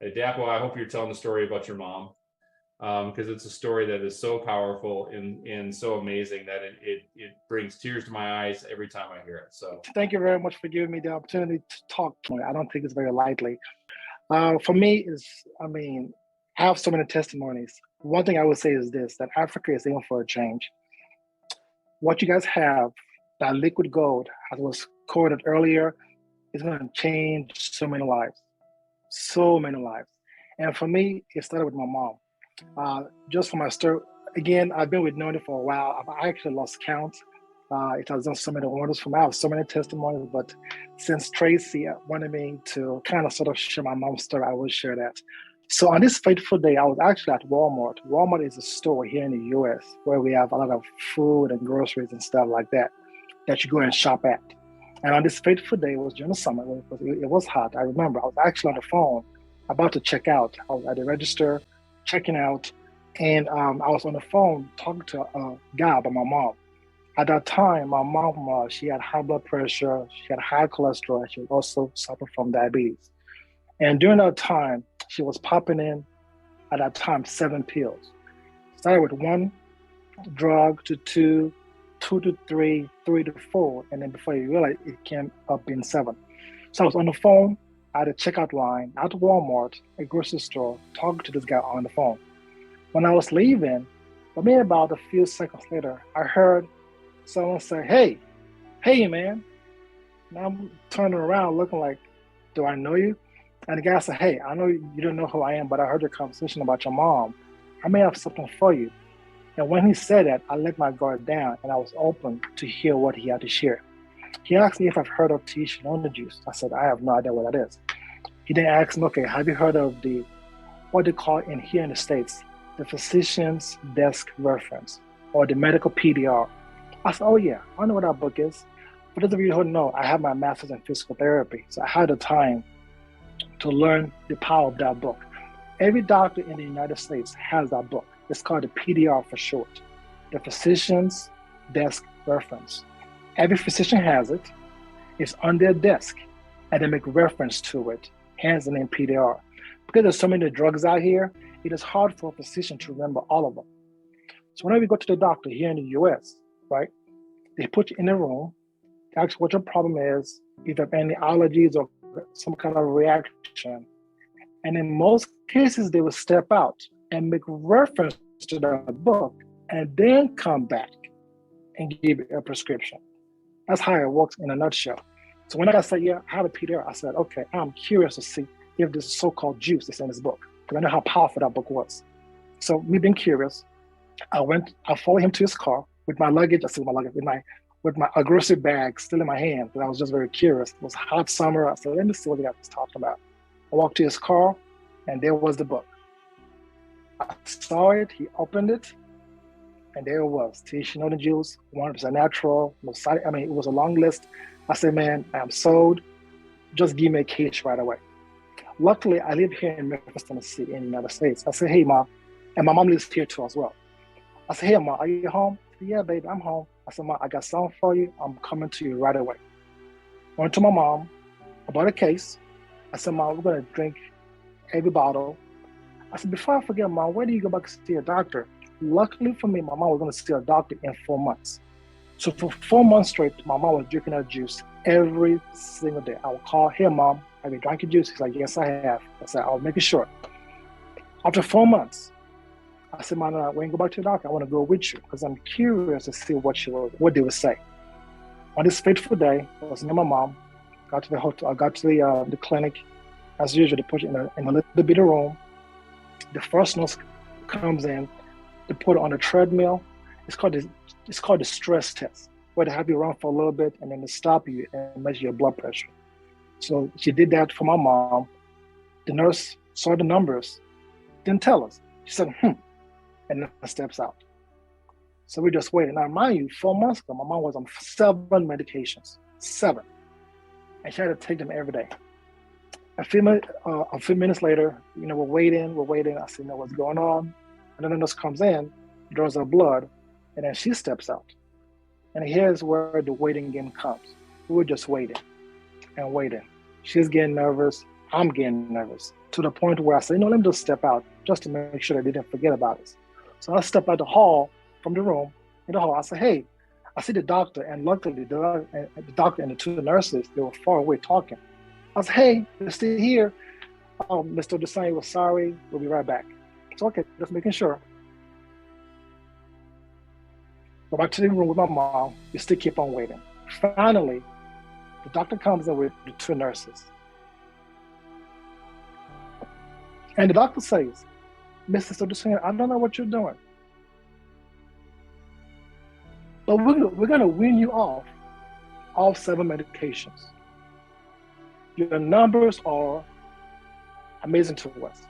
Dapo, I hope you're telling the story about your mom, because it's a story that is so powerful and so amazing that it brings tears to my eyes every time I hear it. So Thank you very much for giving me the opportunity to talk. I don't take this very lightly. For me, I have so many testimonies. One thing I would say is this, that Africa is in for a change. What you guys have, that liquid gold, as was quoted earlier, is going to change so many lives. So many lives. And for me, it started with my mom. Just for my story, again, I've been with Noni for a while. I actually lost count. It has done so many wonders for me. I have so many testimonies, but since Tracy wanted me to kind of sort of share my mom's story, I will share that. So on this fateful day, I was actually at Walmart. Walmart is a store here in the US where we have a lot of food and groceries and stuff like that you go and shop at. And on this fateful day, it was during the summer, it was hot. I remember I was actually on the phone about to check out. I was at the register, checking out, and I was on the phone talking to a guy about my mom. At that time, my mom, she had high blood pressure, she had high cholesterol, and she also suffered from diabetes. And during that time, she was popping in, at that time, 7 pills. Started with 1 drug to 2, 2 to 3, 3 to 4, and then before you realize it came up in 7. So I was on the phone at a checkout line at Walmart, a grocery store, talking to this guy on the phone. When I was leaving, but maybe about a few seconds later, I heard someone say, hey, man. Now I'm turning around looking like, do I know you? And the guy said, hey, I know you don't know who I am, but I heard your conversation about your mom. I may have something for you. And when he said that, I let my guard down and I was open to hear what he had to share. He asked me if I've heard of Tahitian Noni juice. I said, I have no idea what that is. He then asked me, okay, have you heard of what they call here in the States, the physician's desk reference, or the medical PDR? I said, oh yeah, I know what that book is. For those of you who don't know, I have my master's in physical therapy. So I had the time to learn the power of that book. Every doctor in the United States has that book. It's called the PDR for short, the physician's desk reference. Every physician has it. It's on their desk, and they make reference to it, hence the name PDR. Because there's so many drugs out here, it is hard for a physician to remember all of them. So whenever you go to the doctor here in the US, right, they put you in a room, ask what your problem is, if you have any allergies or some kind of reaction. And in most cases, they will step out and make reference to the book and then come back and give you a prescription. That's how it works in a nutshell. So when I said, yeah, I have a PDR, I said, okay, I'm curious to see if this so-called juice is in this book, because I know how powerful that book was. So me being curious, I followed him to his car with my luggage, with my grocery bag still in my hand, because I was just very curious. It was a hot summer. I said, let me see what the guy was talking about. I walked to his car, and there was the book. I saw it, he opened it, and there it was, Tahitian Noni juice, 100% natural, it was a long list. I said, man, I'm sold. Just give me a case right away. Luckily, I live here in Memphis, Tennessee, in the United States. I said, hey, Mom, and my mom lives here too as well. I said, hey, Mom, are you home? Said, yeah, baby, I'm home. I said, Mom, I got something for you. I'm coming to you right away. Went to my mom, I bought a case. I said, Mom, we're going to drink every bottle. I said, before I forget, Mom, when do you go back to see a doctor? Luckily for me, my mom was going to see a doctor in 4 months. So for 4 months straight, my mom was drinking her juice every single day. I would call, hey, Mom, have you drank your juice? She's like, yes, I have. I said, I'll make it short. After 4 months, I said, Mom, when you go back to the doctor, I want to go with you because I'm curious to see what they would say. On this fateful day, I was near my mom, got to the hotel, I got to the clinic. As usual, they put you in a little bit of room. The first nurse comes in, they put it on a treadmill. It's called the stress test, where they have you run for a little bit and then they stop you and measure your blood pressure. So she did that for my mom. The nurse saw the numbers, didn't tell us. She said, and then steps out. So we just waited. Now, mind you, 4 months ago, my mom was on 7 medications, 7. And she had to take them every day. A few minutes later, we're waiting. I said, what's going on? And then the nurse comes in, draws her blood, and then she steps out. And here's where the waiting game comes. We were just waiting and waiting. She's getting nervous. I'm getting nervous. to the point where I said, let me just step out just to make sure they didn't forget about us. So I stepped out the hall from the room, in the hall. I said, hey, I see the doctor, and luckily the doctor and the two nurses, they were far away talking. I said, hey, they're still here. Mr. Desai was sorry, we'll be right back. It's okay, just making sure. Go back to the room with my mom, we still keep on waiting. Finally, the doctor comes in with the two nurses. And the doctor says, Mr. Desai, I don't know what you're doing, but we're gonna wean you off all 7 medications. Your numbers are amazing to us.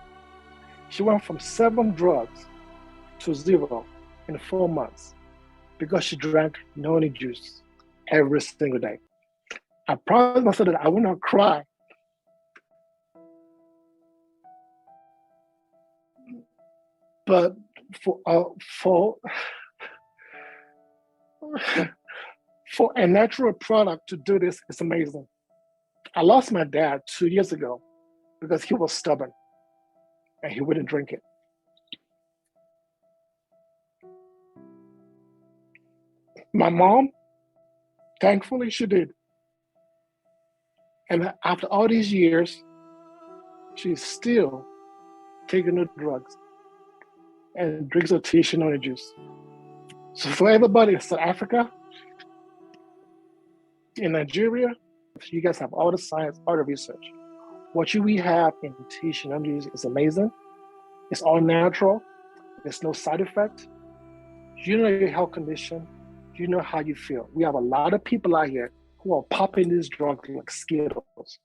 She went from 7 drugs to 0 in 4 months because she drank Noni juice every single day. I promised myself that I would not cry. But for a natural product to do this, it's amazing. I lost my dad 2 years ago because he was stubborn and he wouldn't drink it. My mom, thankfully, she did. And after all these years, she's still taking the drugs and drinks her Tahitian Noni juice. So for everybody in South Africa, in Nigeria, you guys have all the science, all the research. What we have in Tahitian Noni juice is amazing. It's all natural. There's no side effect. You know your health condition. You know how you feel. We have a lot of people out here who are popping these drugs like Skittles.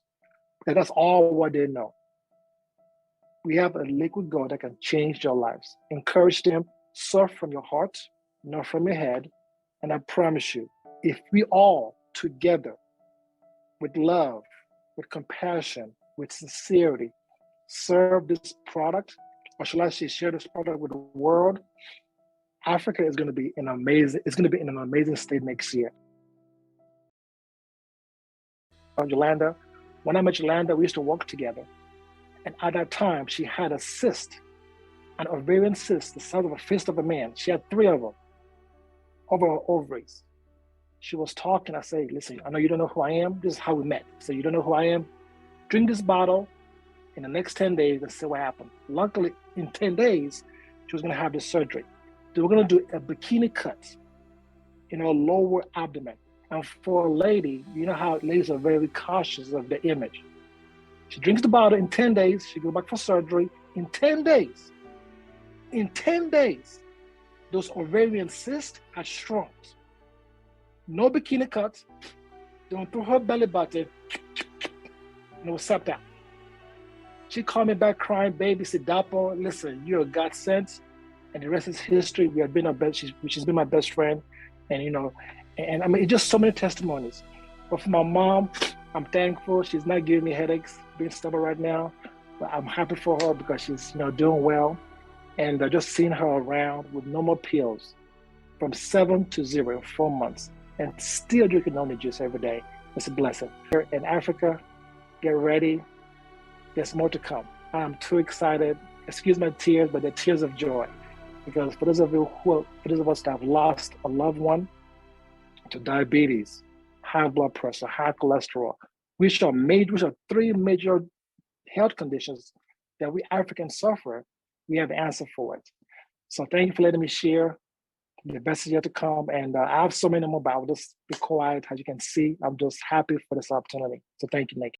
And that's all what they know. We have a liquid gold that can change their lives. Encourage them, serve from your heart, not from your head. And I promise you, if we all together, with love, with compassion, with sincerity, serve this product, or shall I say share this product with the world, Africa is going to be in an amazing state next year. Yolanda, when I met Yolanda, we used to work together. And at that time, she had a cyst, an ovarian cyst, the size of a fist of a man. She had 3 of them over her ovaries. She was talking. I say, listen, I know you don't know who I am. This is how we met. So you don't know who I am? Drink this bottle in the next 10 days and see what happened. Luckily, in 10 days, she was going to have this surgery. They were going to do a bikini cut in her lower abdomen. And for a lady, you know how ladies are very cautious of their image. She drinks the bottle in 10 days. She goes back for surgery. In 10 days, those ovarian cysts had shrunk. No bikini cut. They went through her belly button and it was sucked out. She called me back crying, baby, Sidapo, listen, you're a godsend. And the rest is history. We have been she's been my best friend. And and I mean, it's just so many testimonies. But for my mom, I'm thankful. She's not giving me headaches, being stubborn right now. But I'm happy for her because she's doing well. And just seeing her around with no more pills from 7 to 0 in 4 months and still drinking Noni juice every day. It's a blessing. Here in Africa, get ready. There's more to come. I'm too excited. Excuse my tears, but they're tears of joy. Because for those of us that have lost a loved one to diabetes, high blood pressure, high cholesterol, which are 3 major health conditions that we Africans suffer, we have the answer for it. So thank you for letting me share. The best is yet to come. And I have so many more, but I'll just be quiet. As you can see, I'm just happy for this opportunity. So thank you, Nick.